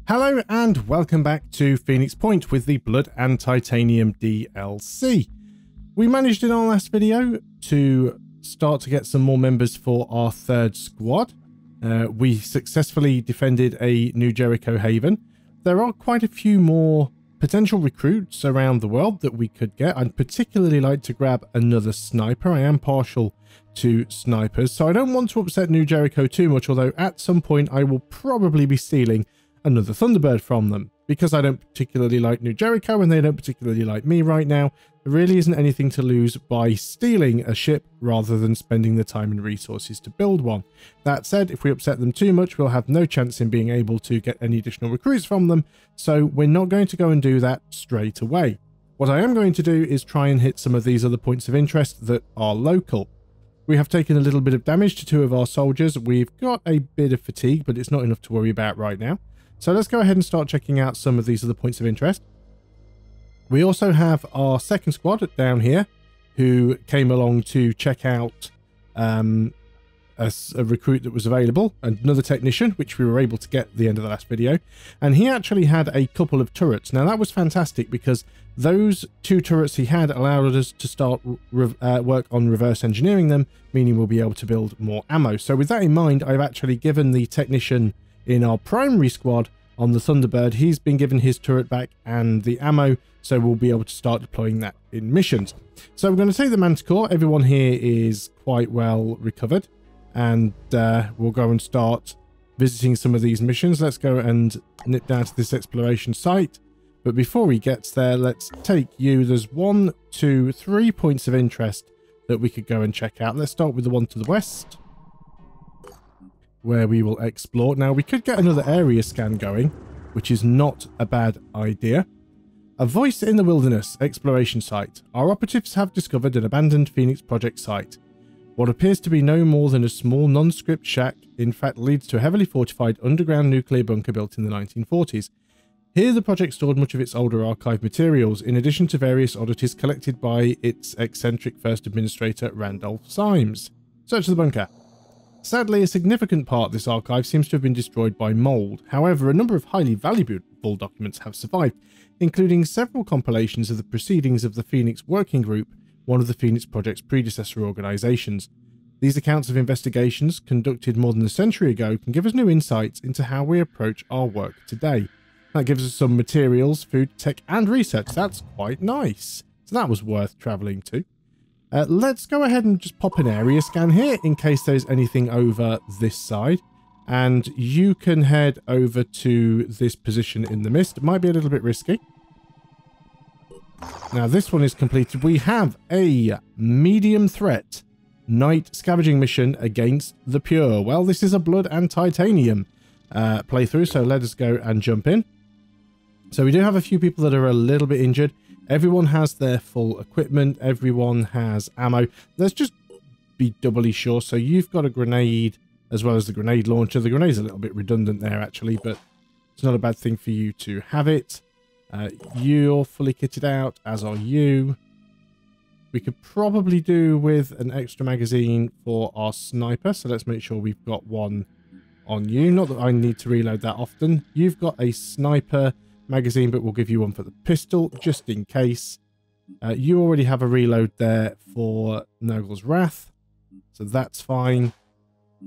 Hello and welcome back to Phoenix Point with the Blood and Titanium DLC. We managed in our last video to start to get some more members for our third squad. We successfully defended a New Jericho haven. There are quite a few more potential recruits around the world that we could get. I'd particularly like to grab another sniper. I am partial to snipers, so I don't want to upset New Jericho too much, although at some point I will probably be stealing another Thunderbird from them. Because I don't particularly like New Jericho and they don't particularly like me right now, there really isn't anything to lose by stealing a ship rather than spending the time and resources to build one. That said, if we upset them too much, we'll have no chance in being able to get any additional recruits from them, so we're not going to go and do that straight away. What I am going to do is try and hit some of these other points of interest that are local. We have taken a little bit of damage to two of our soldiers. We've got a bit of fatigue, but it's not enough to worry about right now. So let's go ahead and start checking out some of these other points of interest. We also have our second squad down here who came along to check out a recruit that was available, another technician, which we were able to get at the end of the last video. And he actually had a couple of turrets. Now that was fantastic because those two turrets he had allowed us to start work on reverse engineering them, meaning we'll be able to build more ammo. So with that in mind, I've actually given the technician in our primary squad on the Thunderbird, he's been given his turret back and the ammo, so we'll be able to start deploying that in missions. So we're going to take the Manticore. Everyone here is quite well recovered, and we'll go and start visiting some of these missions. Let's go and nip down to this exploration site. But before he gets there, let's take you. There's 1, 2, 3 points of interest that we could go and check out. Let's start with the one to the west, where we will explore. Now, we could get another area scan going, which is not a bad idea. A voice in the wilderness exploration site. Our operatives have discovered an abandoned Phoenix project site. What appears to be no more than a small nondescript shack, in fact, leads to a heavily fortified underground nuclear bunker built in the 1940s. Here, the project stored much of its older archive materials, in addition to various oddities collected by its eccentric first administrator, Randolph Symes. Search the bunker. Sadly, a significant part of this archive seems to have been destroyed by mould. However, a number of highly valuable documents have survived, including several compilations of the proceedings of the Phoenix Working Group, one of the Phoenix Project's predecessor organisations. These accounts of investigations, conducted more than a century ago, can give us new insights into how we approach our work today. That gives us some materials, food, tech and research. That's quite nice. So that was worth travelling to. Let's go ahead and just pop an area scan here in case there's anything over this side. And you can head over to this position in the mist. It might be a little bit risky. Now this one is completed. We have a medium threat night scavenging mission against the Pure. Well, this is a Blood and Titanium playthrough, so let us go and jump in. So we do have a few people that are a little bit injured. Everyone has their full equipment. Everyone has ammo. Let's just be doubly sure. So you've got a grenade as well as the grenade launcher. The grenade's a little bit redundant there, actually, but it's not a bad thing for you to have it. You're fully kitted out, as are you. We could probably do with an extra magazine for our sniper. So let's make sure we've got one on you. Not that I need to reload that often. You've got a sniper magazine, but we'll give you one for the pistol just in case. You already have a reload there for Nurgle's Wrath, so that's fine.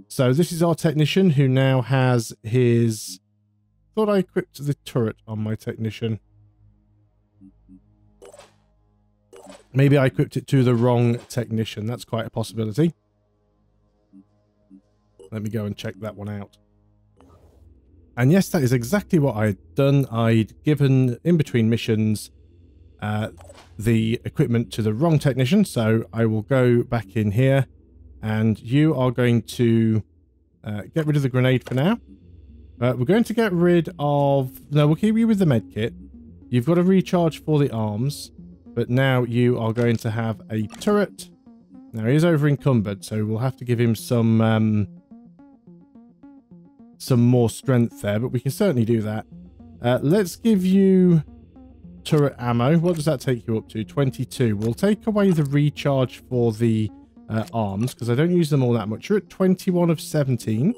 So this is our technician who now has his... Thought I equipped the turret on my technician. Maybe I equipped it to the wrong technician. That's quite a possibility. Let me go and check that one out. And yes, that is exactly what I had done. I'd given, in between missions, the equipment to the wrong technician. So I will go back in here. And you are going to get rid of the grenade for now. We're going to get rid of... No, we'll keep you with the med kit. You've got a recharge for the arms. But now you are going to have a turret. Now, he is over encumbered, so we'll have to give him some more strength there, but we can certainly do that. Let's give you turret ammo. What does that take you up to? 22. We'll take away the recharge for the arms, because I don't use them all that much. You're at 21 of 17.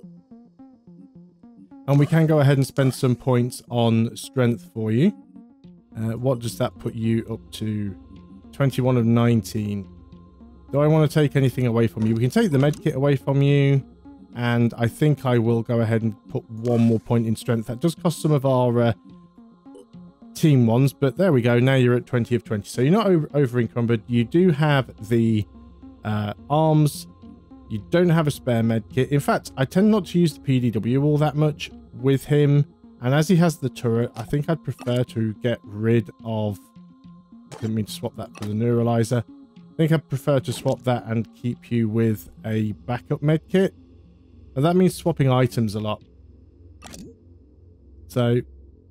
And we can go ahead and spend some points on strength for you. What does that put you up to? 21 of 19. Do I want to take anything away from you? We can take the medkit away from you. And I think I will go ahead and put one more point in strength. That does cost some of our team ones. But there we go. Now you're at 20 of 20. So you're not over encumbered. You do have the arms. You don't have a spare medkit. In fact, I tend not to use the PDW all that much with him. And as he has the turret, I think I'd prefer to get rid of... I didn't mean to swap that for the neuralizer. I think I'd prefer to swap that and keep you with a backup medkit. And that means swapping items a lot. So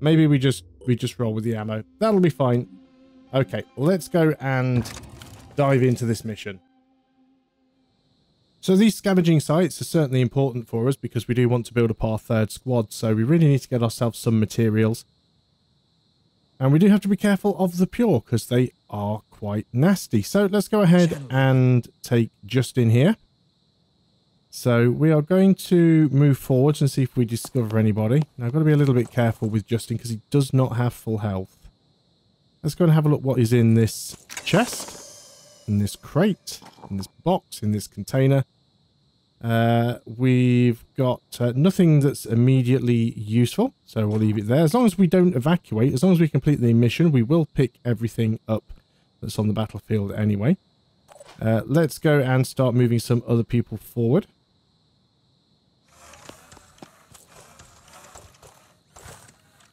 maybe we just roll with the ammo. That'll be fine. Okay, let's go and dive into this mission. So these scavenging sites are certainly important for us because we do want to build up our third squad. So we really need to get ourselves some materials. And we do have to be careful of the pure because they are quite nasty. So let's go ahead and take Justin here. So we are going to move forwards and see if we discover anybody. Now I've got to be a little bit careful with Justin because he does not have full health. Let's go and have a look what is in this chest, in this crate, in this box, in this container. We've got nothing that's immediately useful, so we'll leave it there. As long as we don't evacuate, as long as we complete the mission, we will pick everything up that's on the battlefield anyway. Let's go and start moving some other people forward.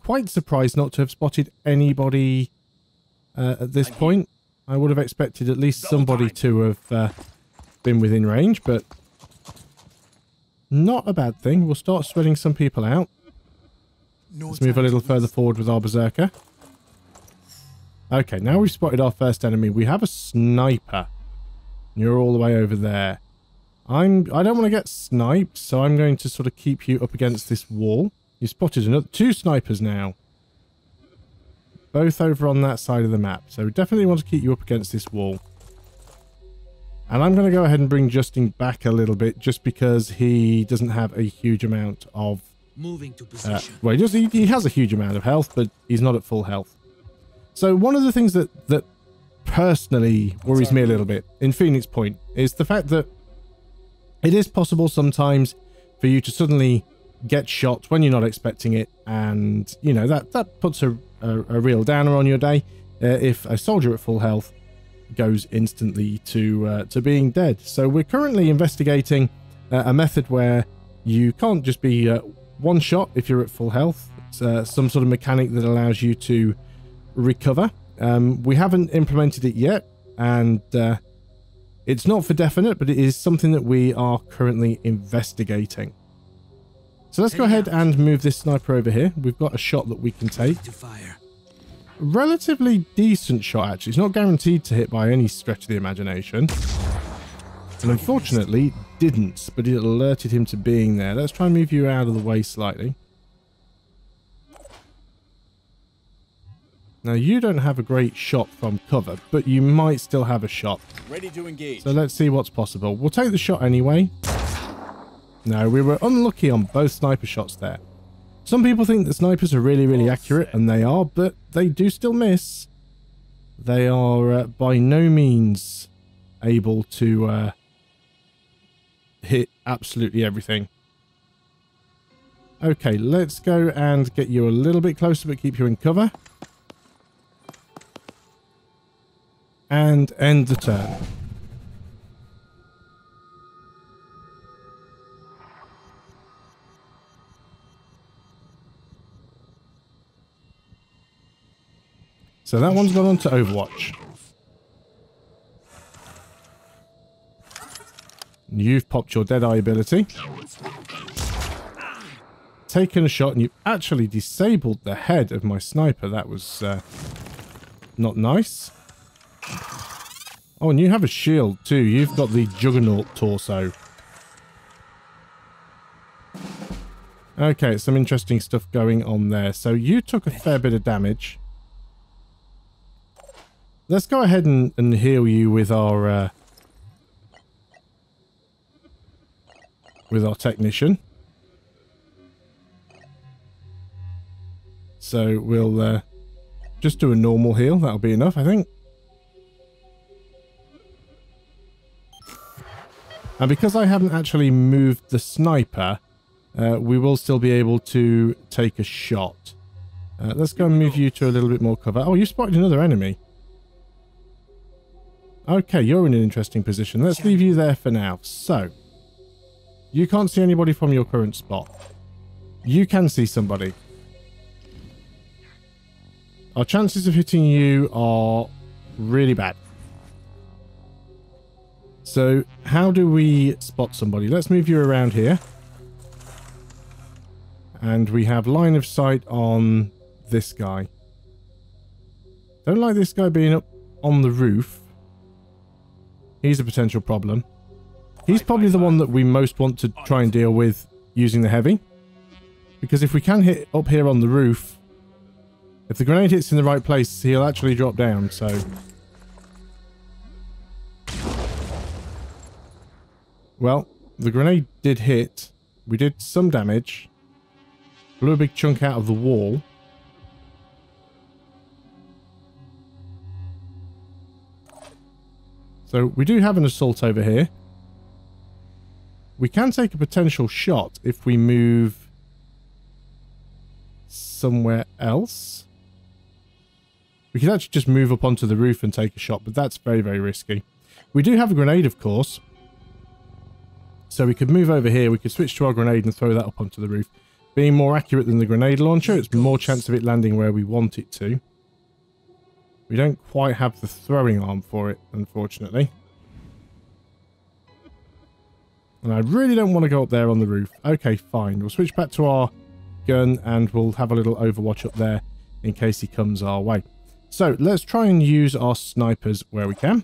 Quite surprised not to have spotted anybody at this point. I would have expected at least somebody to have been within range, but not a bad thing. We'll start spreading some people out. Let's move a little further forward with our berserker. Okay, now we've spotted our first enemy. We have a sniper. You're all the way over there. I don't want to get sniped, so I'm going to sort of keep you up against this wall. You spotted another 2 snipers now. Both over on that side of the map. So we definitely want to keep you up against this wall. And I'm going to go ahead and bring Justin back a little bit just because he doesn't have a huge amount of... Moving to position. Well, he has a huge amount of health, but he's not at full health. So one of the things that personally worries me a little bit in Phoenix Point is the fact that it is possible sometimes for you to suddenly get shot when you're not expecting it, and you know that puts a real downer on your day if a soldier at full health goes instantly to being dead. So we're currently investigating a method where you can't just be one shot if you're at full health. It's some sort of mechanic that allows you to recover. We haven't implemented it yet, and it's not for definite, but it is something that we are currently investigating. So let's go ahead and move this sniper over here. We've got a shot that we can take. Relatively decent shot, actually. It's not guaranteed to hit by any stretch of the imagination. And unfortunately, didn't, but it alerted him to being there. Let's try and move you out of the way slightly. Now, you don't have a great shot from cover, but you might still have a shot. Ready to engage. So let's see what's possible. We'll take the shot anyway. No, we were unlucky on both sniper shots there. Some people think that snipers are really, really accurate, and they are, but they do still miss. They are by no means able to hit absolutely everything. Okay, let's go and get you a little bit closer, but keep you in cover. And end the turn. So that one's gone on to Overwatch. You've popped your Deadeye ability. Taken a shot, and you've actually disabled the head of my sniper. That was not nice. Oh, and you have a shield too. You've got the Juggernaut torso. Okay, some interesting stuff going on there. So you took a fair bit of damage. Let's go ahead and heal you with our technician. So we'll just do a normal heal. That'll be enough, I think. And because I haven't actually moved the sniper, we will still be able to take a shot. Let's go and move you to a little bit more cover. Oh, you spotted another enemy. Okay, you're in an interesting position. Let's leave you there for now. So, you can't see anybody from your current spot. You can see somebody. Our chances of hitting you are really bad. So, how do we spot somebody? Let's move you around here. And we have line of sight on this guy. Don't like this guy being up on the roof. He's a potential problem. He's probably the one that we most want to try and deal with using the heavy. Because if we can hit up here on the roof, if the grenade hits in the right place, he'll actually drop down, so... Well, the grenade did hit. We did some damage. Blew a big chunk out of the wall. So we do have an assault over here. We can take a potential shot if we move somewhere else. We could actually just move up onto the roof and take a shot, but that's very, very risky. We do have a grenade, of course. So we could move over here. We could switch to our grenade and throw that up onto the roof. Being more accurate than the grenade launcher, it's more chance of it landing where we want it to. We don't quite have the throwing arm for it, unfortunately. And I really don't want to go up there on the roof. Okay, fine. We'll switch back to our gun and we'll have a little overwatch up there in case he comes our way. So, let's try and use our snipers where we can.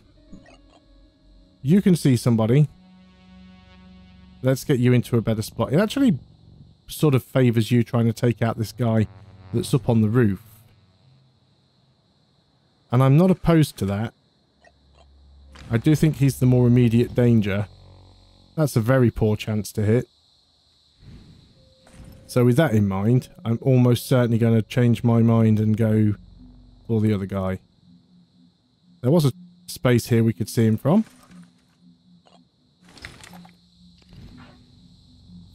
You can see somebody. Let's get you into a better spot. It actually sort of favours you trying to take out this guy that's up on the roof. And I'm not opposed to that. I do think he's the more immediate danger. That's a very poor chance to hit. So with that in mind, I'm almost certainly going to change my mind and go for the other guy. There was a space here we could see him from.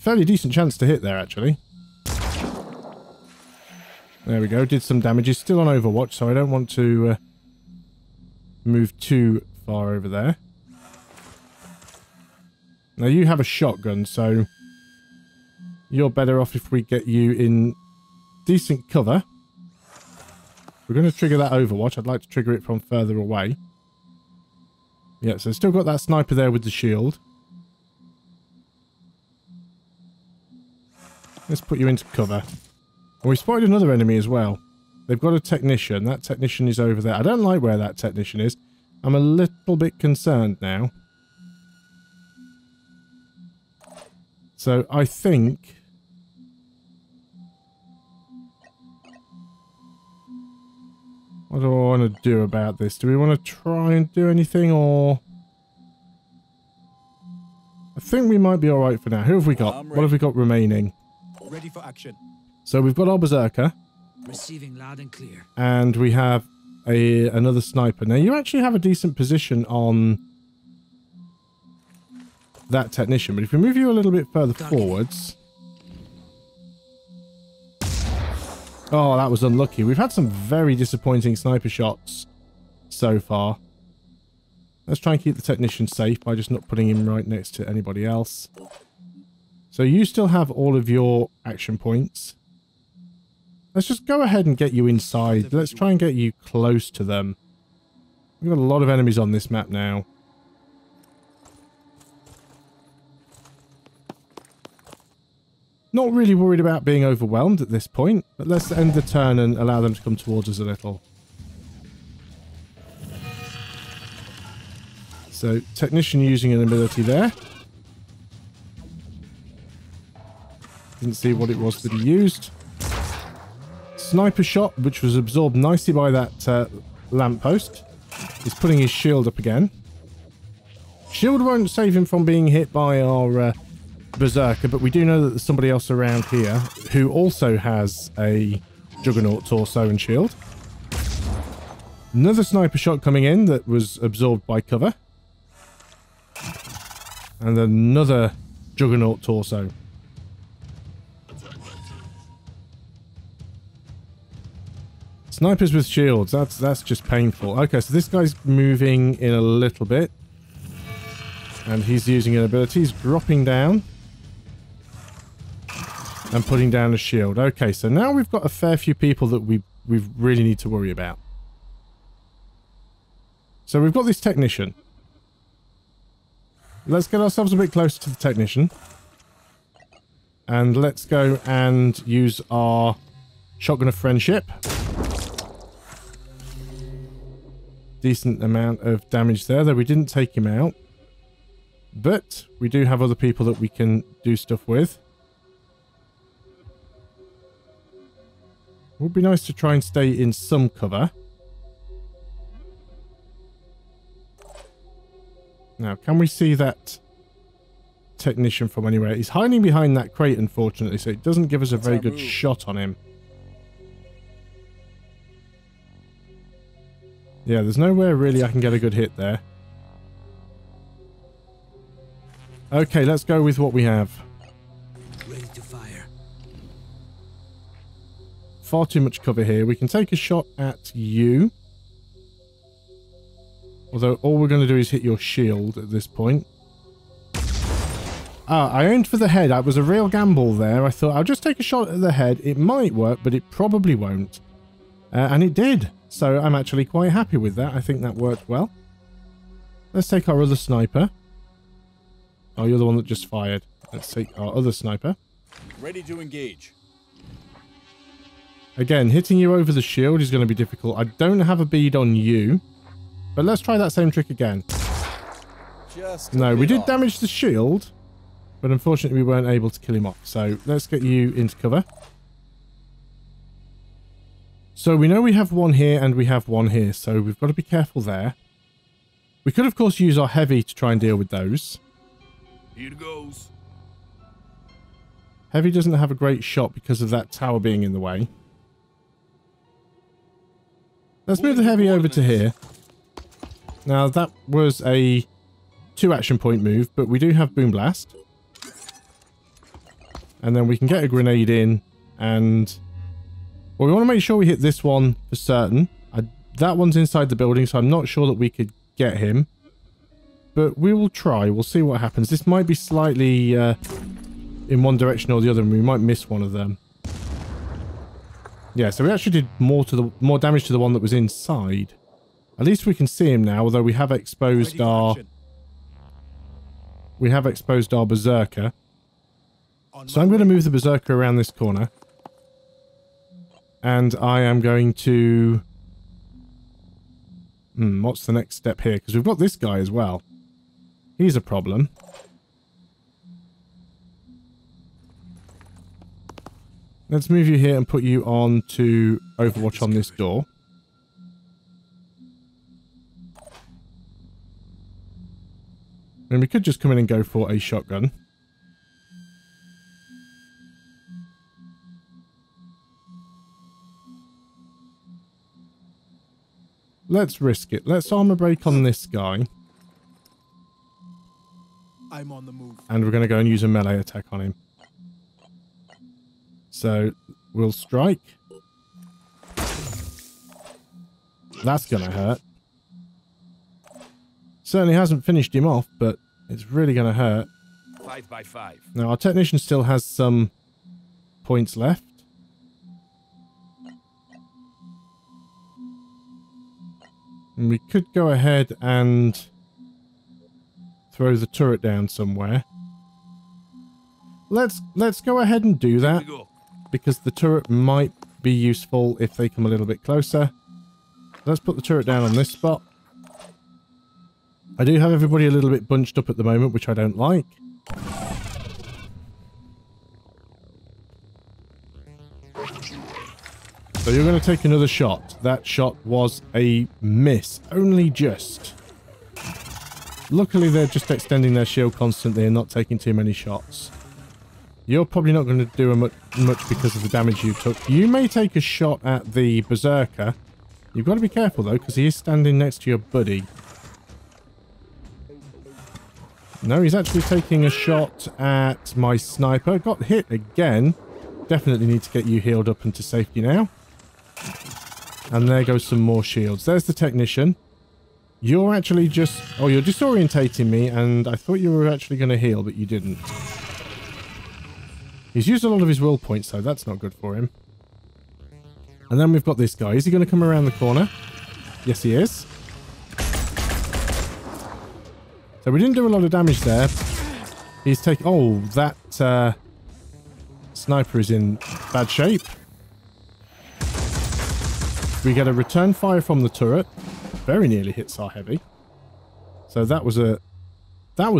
Fairly decent chance to hit there, actually. There we go. Did some damage. He's still on Overwatch, so I don't want to move too far over there. Now, you have a shotgun, so you're better off if we get you in decent cover. We're going to trigger that Overwatch. I'd like to trigger it from further away. Yeah, so still got that sniper there with the shield. Let's put you into cover. And we spotted another enemy as well. They've got a technician. That technician is over there. I don't like where that technician is. I'm a little bit concerned now. So I think... What do I want to do about this? Do we want to try and do anything, or... I think we might be alright for now. Who have we got? What have we got remaining? Ready for action. So we've got our berserker. Receiving loud and clear. And we have another sniper. Now, you actually have a decent position on that technician, but if we move you a little bit further forwards... Oh, that was unlucky. We've had some very disappointing sniper shots so far. Let's try and keep the technician safe by just not putting him right next to anybody else. So you still have all of your action points. Let's just go ahead and get you inside. Let's try and get you close to them. We've got a lot of enemies on this map now. Not really worried about being overwhelmed at this point, but let's end the turn and allow them to come towards us a little. So, technician using an ability there. Didn't see what it was that he used. Sniper shot, which was absorbed nicely by that lamppost. He's putting his shield up again. Shield won't save him from being hit by our berserker, but we do know that there's somebody else around here who also has a juggernaut torso and shield. Another sniper shot coming in that was absorbed by cover. And another juggernaut torso. Snipers with shields, that's just painful. Okay, so this guy's moving in a little bit. And he's using an ability. He's dropping down. And putting down a shield. Okay, so now we've got a fair few people that we really need to worry about. So we've got this technician. Let's get ourselves a bit closer to the technician. And let's go and use our shotgun of friendship. Decent amount of damage there, though we didn't take him out. But we do have other people that we can do stuff with. It would be nice to try and stay in some cover. Now, can we see that technician from anywhere? He's hiding behind that crate, unfortunately, so it doesn't give us a very good shot on him. Yeah, there's nowhere really I can get a good hit there. Okay, let's go with what we have. Ready to fire. Far too much cover here. We can take a shot at you. Although all we're going to do is hit your shield at this point. Ah, I aimed for the head. That was a real gamble there. I thought I'll just take a shot at the head. It might work, but it probably won't. And it did. So I'm actually quite happy with that. I think that worked well. Let's take our other sniper. Oh, you're the one that just fired. Let's take our other sniper. Ready to engage. Again, hitting you over the shield is going to be difficult. I don't have a bead on you. But let's try that same trick again. No, we did damage the shield. But unfortunately, we weren't able to kill him off. So let's get you into cover. So we know we have one here and we have one here. So we've got to be careful there. We could, of course, use our heavy to try and deal with those. Here goes. Heavy doesn't have a great shot because of that tower being in the way. Let's move the heavy over to here. Now, that was a 2 action point move, but we do have Boom Blast. And then we can get a grenade in and... Well, we want to make sure we hit this one for certain. That one's inside the building, so I'm not sure that we could get him. But we will try. We'll see what happens. This might be slightly in one direction or the other, and we might miss one of them. Yeah, so we actually did more damage to the one that was inside. At least we can see him now, although we have exposed our... We have exposed our berserker. So I'm going to move the berserker around this corner. And I am going to... what's the next step here? Because we've got this guy as well. He's a problem. Let's move you here and put you on to Overwatch on this door. And we could just come in and go for a shotgun. Let's risk it. Let's armor break on this guy. I'm on the move. And we're going to go and use a melee attack on him. So, we'll strike. That's going to hurt. Certainly hasn't finished him off, but it's really going to hurt. 5 by 5. Now, our technician still has some points left. And we could go ahead and throw the turret down somewhere. Let's go ahead and do that, because the turret might be useful if they come a little bit closer. Let's put the turret down on this spot. I do have everybody a little bit bunched up at the moment, which I don't like. So you're going to take another shot. That shot was a miss. Only just. Luckily, they're just extending their shield constantly and not taking too many shots. You're probably not going to do much because of the damage you took. You may take a shot at the berserker. You've got to be careful though, because he is standing next to your buddy. No, he's actually taking a shot at my sniper. Got hit again. Definitely need to get you healed up into safety now. And there goes some more shields. There's the technician. You're actually just... Oh, you're disorientating me, and I thought you were actually going to heal, but you didn't. He's used a lot of his will points, though. That's not good for him. And then we've got this guy. Is he going to come around the corner? Yes, he is. So we didn't do a lot of damage there. He's taking... Oh, that sniper is in bad shape. We get a return fire from the turret. Very nearly hits our heavy. So that was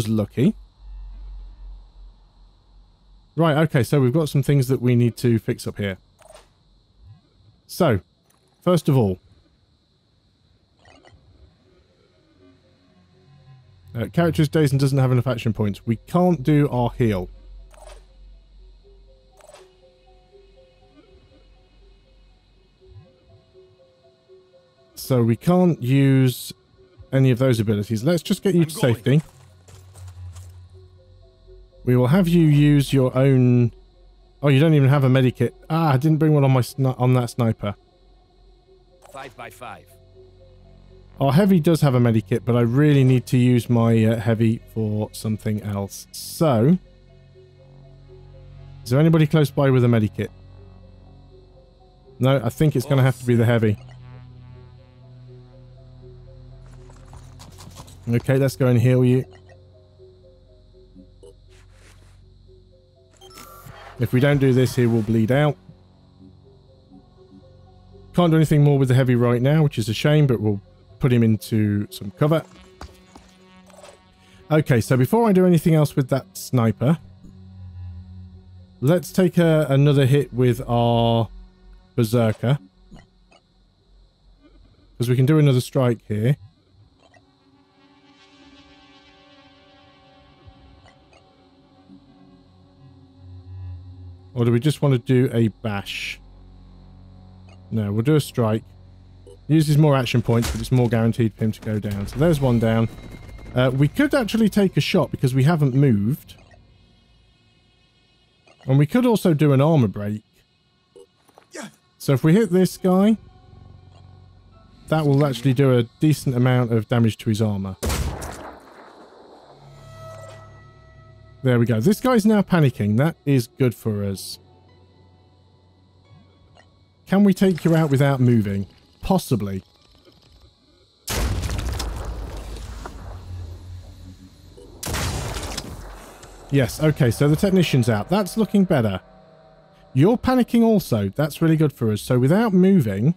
lucky. Right, okay, so we've got some things that we need to fix up here. So, first of all, character's dazed and doesn't have enough action points. We can't do our heal. So we can't use any of those abilities. Let's just get you to safety. We will have you use your own... Oh, you don't even have a medikit. Ah, I didn't bring one on my on that sniper. 5x5. Our heavy does have a medikit, but I really need to use my heavy for something else. So, is there anybody close by with a medikit? No, I think it's going to have to be the heavy. Okay, let's go and heal you. If we don't do this, he will bleed out. Can't do anything more with the heavy right now, which is a shame, but we'll put him into some cover. Okay, so before I do anything else with that sniper, let's take another hit with our berserker. Because we can do another strike here. Or do we just want to do a bash? No, we'll do a strike. Uses more action points, but it's more guaranteed for him to go down. So there's one down. We could actually take a shot because we haven't moved. And we could also do an armor break. So if we hit this guy, that will actually do a decent amount of damage to his armor. There we go. This guy's now panicking. That is good for us. Can we take you out without moving? Possibly. Yes, okay, so the technician's out. That's looking better. You're panicking also. That's really good for us. So without moving,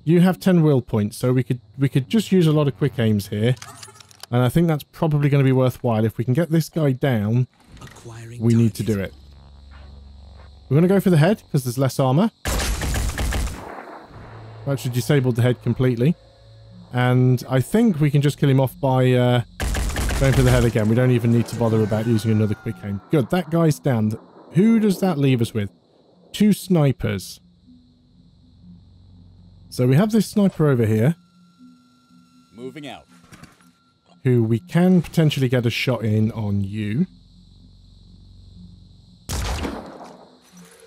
you have 10 will points, so we could just use a lot of quick aims here. And I think that's probably going to be worthwhile. If we can get this guy down, we need to do it. We're going to go for the head, because there's less armor. We actually disabled the head completely. And I think we can just kill him off by going for the head again. We don't even need to bother about using another quick aim. Good, that guy's down. Who does that leave us with? 2 snipers. So we have this sniper over here. Moving out. Who we can potentially get a shot in on you.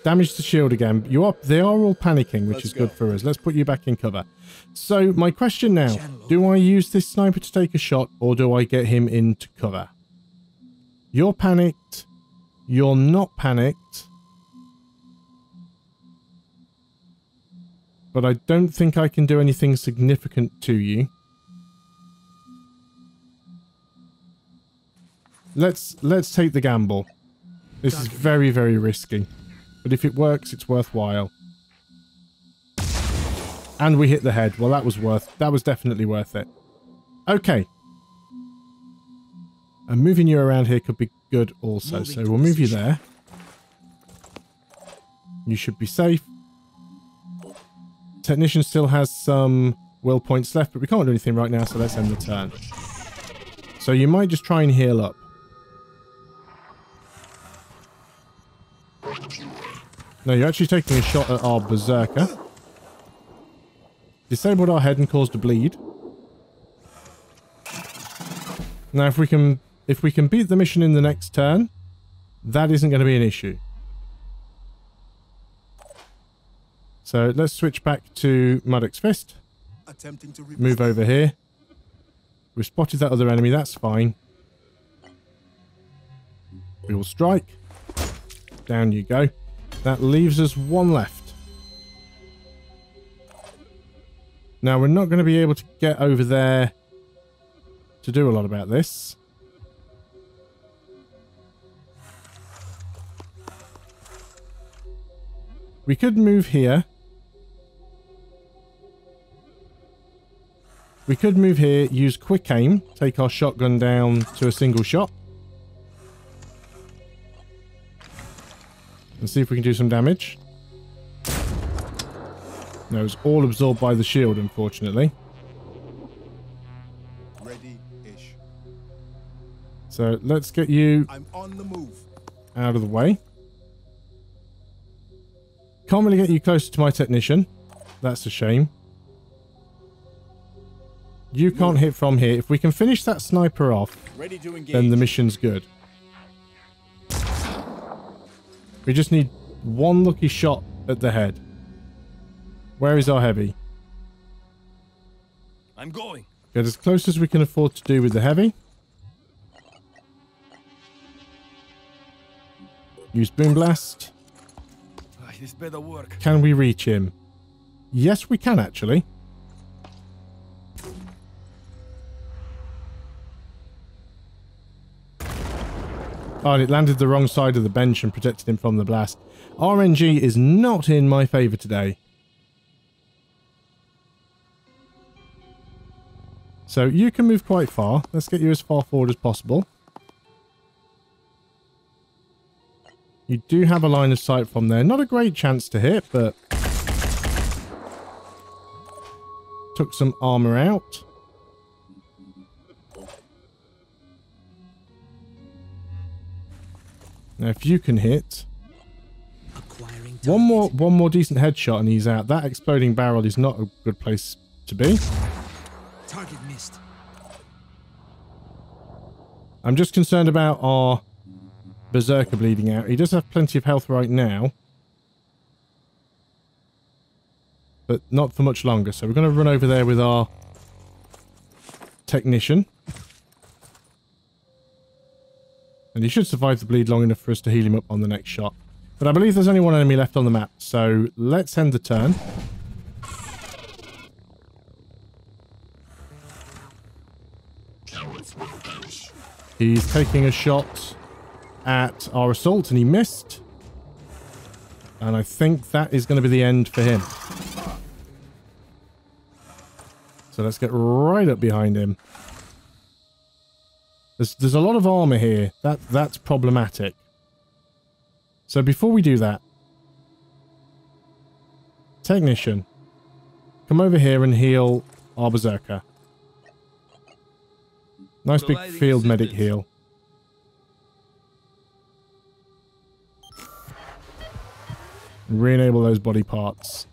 Damage to shield again. They are all panicking, which is good for us. Let's put you back in cover. So my question now, do I use this sniper to take a shot or do I get him into cover? You're panicked. You're not panicked. But I don't think I can do anything significant to you. Let's take the gamble. This is very, very risky. But if it works, it's worthwhile. And we hit the head. Well, that was definitely worth it. Okay. And moving you around here could be good also. So we'll move you there. You should be safe. Technician still has some will points left, but we can't do anything right now, so let's end the turn. So you might just try and heal up. No, you're actually taking a shot at our berserker. Disabled our head and caused a bleed. Now, if we can beat the mission in the next turn, that isn't going to be an issue. So let's switch back to Muddock's Fist. Attempting to Move over here. We've spotted that other enemy, that's fine. We will strike. Down you go. That leaves us one left. Now, we're not going to be able to get over there to do a lot about this. We could move here. We could move here, use quick aim, take our shotgun down to a single shot. And see if we can do some damage. No, it's all absorbed by the shield, unfortunately. Ready-ish. So let's get you I'm on the move. out of the way. Can't really get you closer to my technician. That's a shame. You can't hit from here. If we can finish that sniper off, Ready to engage. then the mission's good. We just need one lucky shot at the head. Where is our heavy? I'm going. Get as close as we can afford to do with the heavy. Use Boom Blast. This better work. Can we reach him? Yes, we can actually. Oh, and it landed the wrong side of the bench and protected him from the blast. RNG is not in my favour today. So you can move quite far. Let's get you as far forward as possible. You do have a line of sight from there. Not a great chance to hit, but took some armor out. Now, if you can hit one more decent headshot and he's out. That exploding barrel is not a good place to be. Target missed. I'm just concerned about our berserker bleeding out. He does have plenty of health right now, but not for much longer. So we're going to run over there with our technician. And he should survive the bleed long enough for us to heal him up on the next shot. But I believe there's only one enemy left on the map, so let's end the turn. He's taking a shot at our assault and he missed. And I think that is going to be the end for him. So let's get right up behind him. There's a lot of armor here. That's problematic. So before we do that, technician, come over here and heal our berserker. Nice big field medic heal. Re-enable those body parts.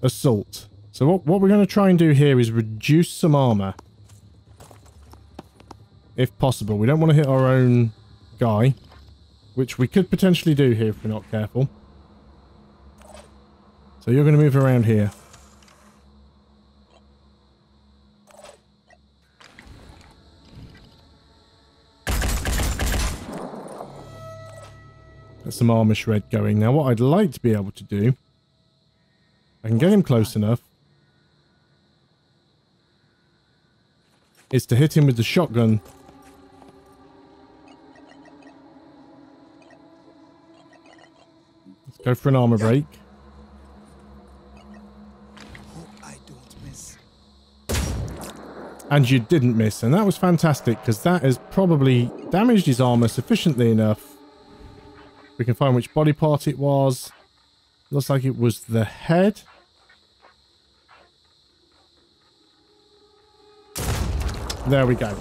Assault. So what we're going to try and do here is reduce some armor. If possible. We don't want to hit our own guy, which we could potentially do here if we're not careful. So you're going to move around here. Get some armor shred going. Now what I'd like to be able to do, I can get him close enough, is to hit him with the shotgun. Let's go for an armor break. I don't miss. And you didn't miss, and that was fantastic because that has probably damaged his armor sufficiently enough. We can find which body part it was. Looks like it was the head. There we go.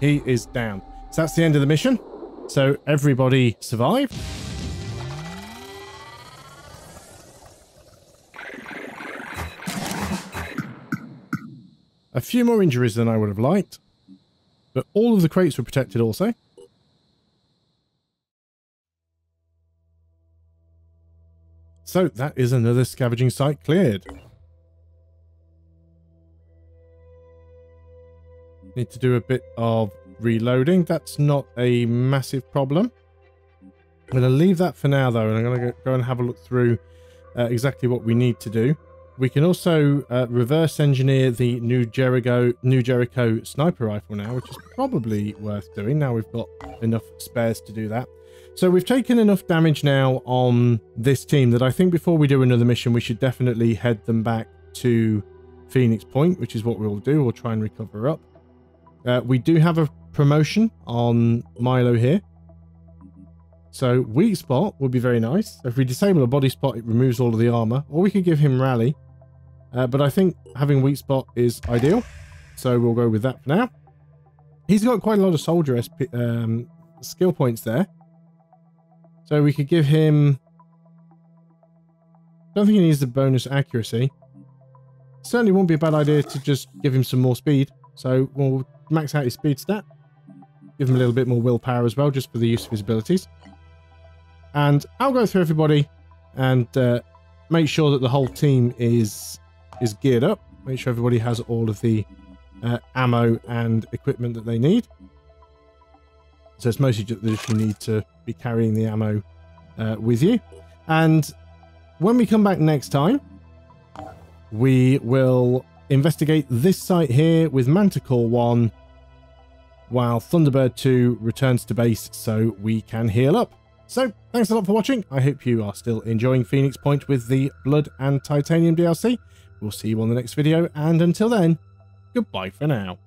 He is down. So that's the end of the mission. So everybody survived. A few more injuries than I would have liked, but all of the crates were protected also. So that is another scavenging site cleared. Need to do a bit of reloading. That's not a massive problem. I'm going to leave that for now though, and I'm going to go and have a look through exactly what we need to do. We can also reverse engineer the New Jericho sniper rifle now, which is probably worth doing. Now we've got enough spares to do that. So we've taken enough damage now on this team that I think before we do another mission, we should definitely head them back to Phoenix Point, which is what we'll do. We'll try and recover up. We do have a promotion on Milo here. So weak spot would be very nice. If we disable a body spot, it removes all of the armor. Or we could give him rally. But I think having weak spot is ideal. So we'll go with that for now. He's got quite a lot of soldier SP, skill points there. So we could give him... I don't think he needs the bonus accuracy. Certainly won't be a bad idea to just give him some more speed. So we'll max out his speed stat. Give him a little bit more willpower as well, just for the use of his abilities. And I'll go through everybody and make sure that the whole team is geared up. Make sure everybody has all of the ammo and equipment that they need. So it's mostly just that you need to be carrying the ammo with you. And when we come back next time, we will investigate this site here with Manticore 1 while Thunderbird 2 returns to base so we can heal up. So, thanks a lot for watching. I hope you are still enjoying Phoenix Point with the Blood and Titanium DLC. We'll see you on the next video, and until then, goodbye for now.